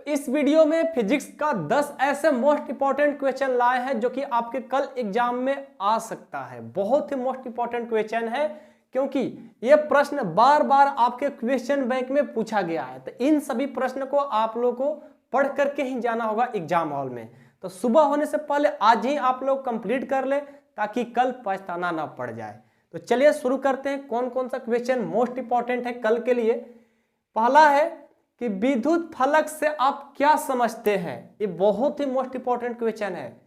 इस वीडियो में फिजिक्स का 10 ऐसे मोस्ट इंपॉर्टेंट क्वेश्चन लाए हैं जो कि आपके कल एग्जाम में आ सकता है। बहुत ही मोस्ट इंपॉर्टेंट क्वेश्चन है क्योंकि ये प्रश्न बार बार आपके क्वेश्चन बैंक में पूछा गया है। तो इन सभी प्रश्न को आप लोगों को पढ़ करके ही जाना होगा एग्जाम हॉल में। तो सुबह होने से पहले आज ही आप लोग कंप्लीट कर ले ताकि कल पछताना ना पड़ जाए। तो चलिए शुरू करते हैं। कौन कौन सा क्वेश्चन मोस्ट इंपॉर्टेंट है कल के लिए। पहला है कि विद्युत फलक से आप क्या समझते हैं। ये बहुत ही मोस्ट इंपॉर्टेंट क्वेश्चन है,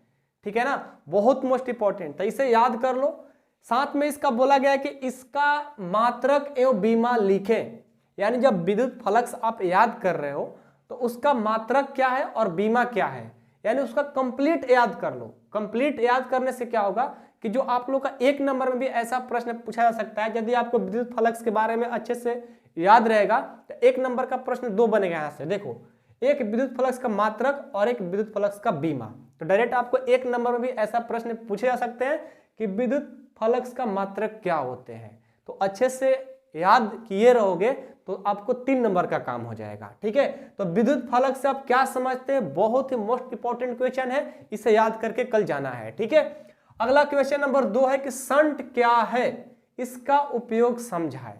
ठीक है ना, बहुत मोस्ट इंपॉर्टेंट। तो इसे याद कर लो। साथ में इसका बोला गया है कि इसका मात्रक एवं बीमा लिखें। यानी जब विद्युत फलक से आप याद कर रहे हो तो उसका मात्रक क्या है और बीमा क्या है, यानी उसका कंप्लीट याद कर लो। कंप्लीट याद करने से क्या होगा कि जो आप लोग का एक नंबर में भी ऐसा प्रश्न पूछा जा सकता है। यदि आपको विद्युत फलक के बारे में अच्छे से याद रहेगा तो एक नंबर का प्रश्न दो बनेगा। यहां से देखो, एक विद्युत फलक का मात्रक और एक विद्युत फलक का बीमा। तो डायरेक्ट आपको एक नंबर में भी ऐसा प्रश्न पूछे जा सकते हैं कि विद्युत फलक का मात्रक क्या होते हैं। तो अच्छे से याद किए रहोगे तो आपको 3 नंबर का काम हो जाएगा, ठीक है। तो विद्युत फलक से आप क्या समझते हैं, बहुत ही मोस्ट इंपॉर्टेंट क्वेश्चन है, इसे याद करके कल जाना है, ठीक है। अगला क्वेश्चन नंबर 2 है कि शंट क्या है, इसका उपयोग समझाएं।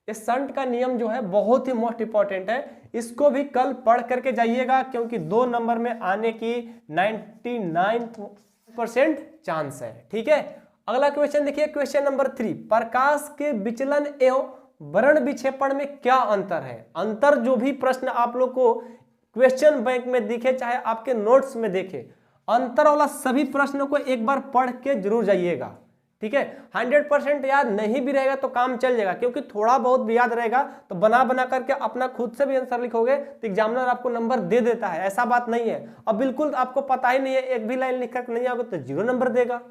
इस शंट का नियम जो है बहुत ही मोस्ट इंपॉर्टेंट है, इसको भी कल पढ़ करके जाइएगा क्योंकि 2 नंबर में आने की 99% चांस है, ठीक है। अगला क्वेश्चन देखिए, क्वेश्चन नंबर 3, प्रकाश के विचलन एवं वर्ण विक्षेपण में क्या अंतर है। अंतर जो भी प्रश्न आप लोग को क्वेश्चन बैंक में दिखे चाहे आपके नोट्स में देखे, अंतर वाला सभी प्रश्नों को एक बार पढ़ के जरूर जाइएगा, ठीक है। 100% याद नहीं भी रहेगा तो काम चल जाएगा, क्योंकि थोड़ा बहुत भी याद रहेगा तो बना बना करके अपना खुद से भी आंसर लिखोगे तो एग्जामिनर आपको नंबर दे देता है। ऐसा बात नहीं है। अब बिल्कुल आपको पता ही नहीं है, एक भी लाइन लिख कर नहीं आओगे तो 0 नंबर देगा,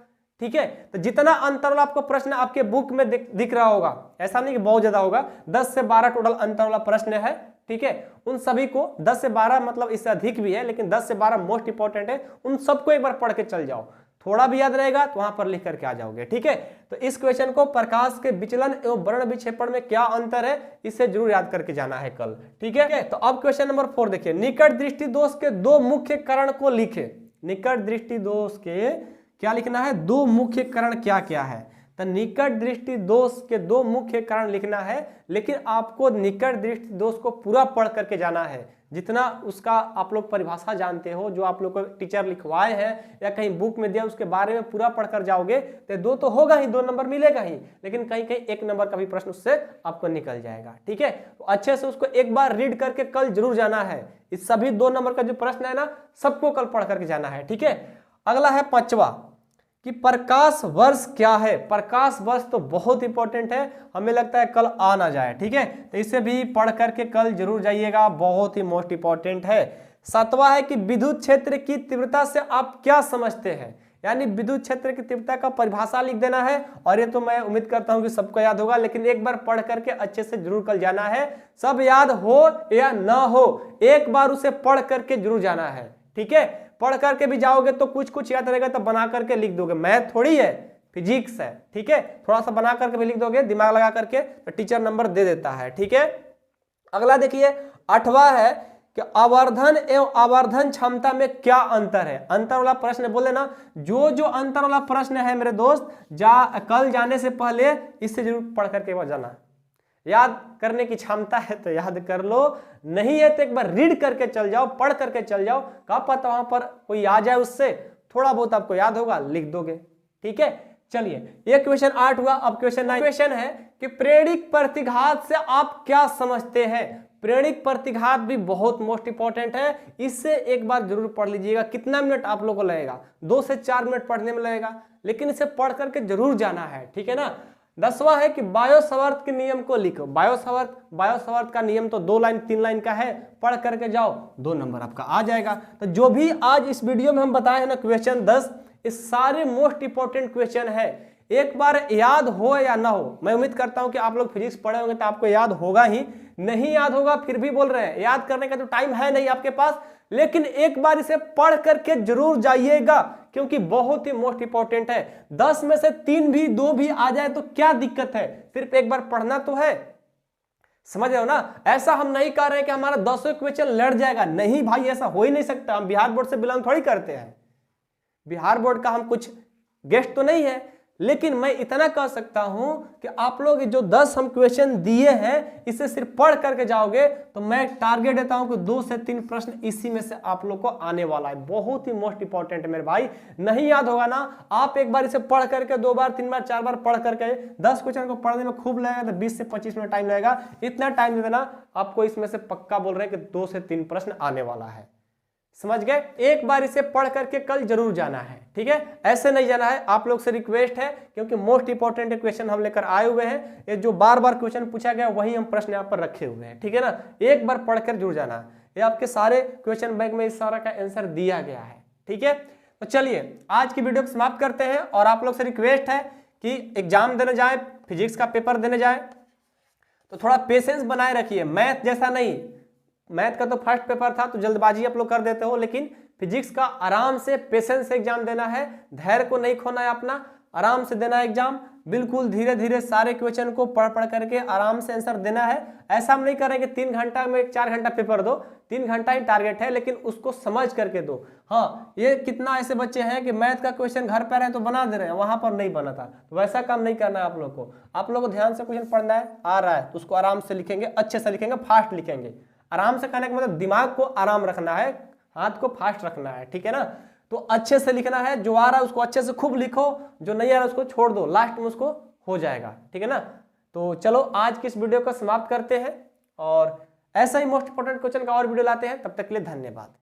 ठीक है। तो जितना अंतर वाला आपको प्रश्न आपके बुक में दिख रहा होगा, ऐसा नहीं कि बहुत ज्यादा होगा, 10 से 12 टोटल अंतर वाला प्रश्न है, ठीक है। उन सभी को 10 से 12 मतलब इससे अधिक भी है, लेकिन 10 से 12 मोस्ट इंपॉर्टेंट है। उन सबको एक बार पढ़ के चल जाओ, थोड़ा भी याद रहेगा तो वहां पर लिख करके आ जाओगे, ठीक है। तो इस क्वेश्चन को प्रकाश के विचलन एवं वर्ण विक्षेपण में क्या अंतर है, इसे जरूर याद करके जाना है कल, ठीक है। तो अब क्वेश्चन नंबर 4 देखिए, निकट दृष्टि दोष के 2 मुख्य कारण को लिखे। निकट दृष्टि दोष के क्या लिखना है, 2 मुख्य कारण क्या क्या है। तो निकट दृष्टि दोष के 2 मुख्य कारण लिखना है, लेकिन आपको निकट दृष्टि दोष को पूरा पढ़ करके जाना है। जितना उसका आप लोग परिभाषा जानते हो, जो आप लोग को टीचर लिखवाए हैं या कहीं बुक में दिया, उसके बारे में पूरा पढ़कर जाओगे तो 2 तो होगा ही, 2 नंबर मिलेगा ही, लेकिन कहीं कहीं 1 नंबर का भी प्रश्न उससे आपको निकल जाएगा, ठीक है। तो अच्छे से उसको एक बार रीड करके कल जरूर जाना है। इस सभी 2 नंबर का जो प्रश्न है ना, सबको कल पढ़ करके जाना है, ठीक है। अगला है 5वां कि प्रकाश वर्ष क्या है। प्रकाश वर्ष तो बहुत इंपॉर्टेंट है, हमें लगता है कल आ ना जाए, ठीक है। तो इसे भी पढ़ करके कल जरूर जाइएगा, बहुत ही मोस्ट इंपॉर्टेंट है। 7वां है कि विद्युत क्षेत्र की तीव्रता से आप क्या समझते हैं। यानी विद्युत क्षेत्र की तीव्रता का परिभाषा लिख देना है, और ये तो मैं उम्मीद करता हूं कि सबको याद होगा, लेकिन एक बार पढ़ करके अच्छे से जरूर कल जाना है। सब याद हो या ना हो, एक बार उसे पढ़ करके जरूर जाना है, ठीक है। पढ़ करके भी जाओगे तो कुछ कुछ याद रहेगा तो बना करके लिख दोगे। मैथ थोड़ी है, फिजिक्स है, ठीक है। थोड़ा सा बना करके भी लिख दोगे, दिमाग लगा करके, तो टीचर नंबर दे देता है, ठीक है। अगला देखिए 8वां है कि आवर्धन एवं आवर्धन क्षमता में क्या अंतर है। अंतर वाला प्रश्न बोले ना, जो जो अंतर वाला प्रश्न है मेरे दोस्त, कल जाने से पहले इससे जरूर पढ़ करके वह जाना। याद करने की क्षमता है तो याद कर लो, नहीं है तो एक बार रीड करके चल जाओ, पढ़ करके चल जाओ, क्या पता वहां पर कोई आ जाए, उससे थोड़ा बहुत आपको याद होगा, लिख दोगे, ठीक है। चलिए, ये क्वेश्चन 8 हुआ। अब क्वेश्चन 9 क्वेश्चन है कि प्रेरित प्रतिघात से आप क्या समझते हैं। प्रेरित प्रतिघात भी बहुत मोस्ट इंपॉर्टेंट है, इससे एक बार जरूर पढ़ लीजिएगा। कितना मिनट आप लोगों को लगेगा, 2 से 4 मिनट पढ़ने में लगेगा, लेकिन इसे पढ़ करके जरूर जाना है, ठीक है ना। 10वां है कि बायोसवर्त के नियम को लिखो। बायोसवर्त का नियम तो 2 लाइन 3 लाइन का है, पढ़ करके जाओ, 2 नंबर आपका आ जाएगा। तो जो भी आज इस वीडियो में हम बताए हैं ना क्वेश्चन 10, ये सारे मोस्ट इंपॉर्टेंट क्वेश्चन है। एक बार याद हो या ना हो, मैं उम्मीद करता हूं कि आप लोग फिजिक्स पढ़े होंगे तो आपको याद होगा ही। नहीं याद होगा फिर भी बोल रहे हैं, याद करने का तो टाइम है नहीं आपके पास, लेकिन एक बार इसे पढ़ करके जरूर जाइएगा क्योंकि बहुत ही मोस्ट इंपॉर्टेंट है। 10 में से 3 भी 2 भी आ जाए तो क्या दिक्कत है, सिर्फ एक बार पढ़ना तो है। समझ रहे हो ना। ऐसा हम नहीं कर रहे हैं कि हमारा 200 क्वेश्चन लड़ जाएगा, नहीं भाई, ऐसा हो ही नहीं सकता। हम बिहार बोर्ड से बिलोंग थोड़ी करते हैं, बिहार बोर्ड का हम कुछ गेस्ट तो नहीं है, लेकिन मैं इतना कह सकता हूं कि आप लोग जो 10 हम क्वेश्चन दिए हैं इसे सिर्फ पढ़ करके जाओगे तो मैं टारगेट देता हूं कि 2 से 3 प्रश्न इसी में से आप लोग को आने वाला है। बहुत ही मोस्ट इंपॉर्टेंट है मेरे भाई, नहीं याद होगा ना, आप एक बार इसे पढ़ करके 2 बार 3 बार 4 बार पढ़ करके 10 क्वेश्चन को पढ़ने में खूब लगेगा तो 20 से 25 मिनट टाइम लगेगा। इतना टाइम दे देना, आपको इसमें से पक्का बोल रहे हैं कि 2 से 3 प्रश्न आने वाला है। समझ गए। एक बार इसे पढ़ करके कल जरूर जाना है, ठीक है, ऐसे नहीं जाना है। आप लोग से रिक्वेस्ट है, क्योंकि मोस्ट इंपॉर्टेंट क्वेश्चन हम लेकर आए हुए हैं। ये जो बार बार क्वेश्चन पूछा गया वही हम प्रश्न यहाँ पर रखे हुए हैं, ठीक है ना। एक बार पढ़कर जरूर जाना। ये आपके सारे क्वेश्चन बैंक में इस सारा का आंसर दिया गया है, ठीक है। तो चलिए आज की वीडियो को समाप्त करते हैं। और आप लोग से रिक्वेस्ट है कि एग्जाम देने जाए, फिजिक्स का पेपर देने जाए तो थोड़ा पेशेंस बनाए रखिए। मैथ जैसा नहीं, मैथ का तो फर्स्ट पेपर था तो जल्दबाजी आप लोग कर देते हो, लेकिन फिजिक्स का आराम से पेशेंस से एग्जाम देना है। धैर्य को नहीं खोना है अपना, आराम से देना है एग्जाम। बिल्कुल धीरे धीरे सारे क्वेश्चन को पढ़ पढ़ करके आराम से आंसर देना है। ऐसा हम नहीं करेंगे 3 घंटा में 4 घंटा पेपर दो, 3 घंटा ही टारगेट है, लेकिन उसको समझ करके दो। हाँ, ये कितना ऐसे बच्चे हैं कि मैथ का क्वेश्चन घर पर है तो बना दे रहे हैं, वहां पर नहीं बना था, तो वैसा काम नहीं करना है आप लोग को। आप लोग को ध्यान से क्वेश्चन पढ़ना है, आ रहा है तो उसको आराम से लिखेंगे, अच्छे से लिखेंगे, फास्ट लिखेंगे। आराम से कहने का मतलब दिमाग को आराम रखना है, हाथ को फास्ट रखना है, ठीक है ना। तो अच्छे से लिखना है, जो आ रहा है उसको अच्छे से खूब लिखो, जो नहीं आ रहा है उसको छोड़ दो, लास्ट में उसको हो जाएगा, ठीक है ना। तो चलो आज की इस वीडियो को समाप्त करते हैं और ऐसा ही मोस्ट इंपोर्टेंट क्वेश्चन का और वीडियो लाते हैं। तब तक के लिए धन्यवाद।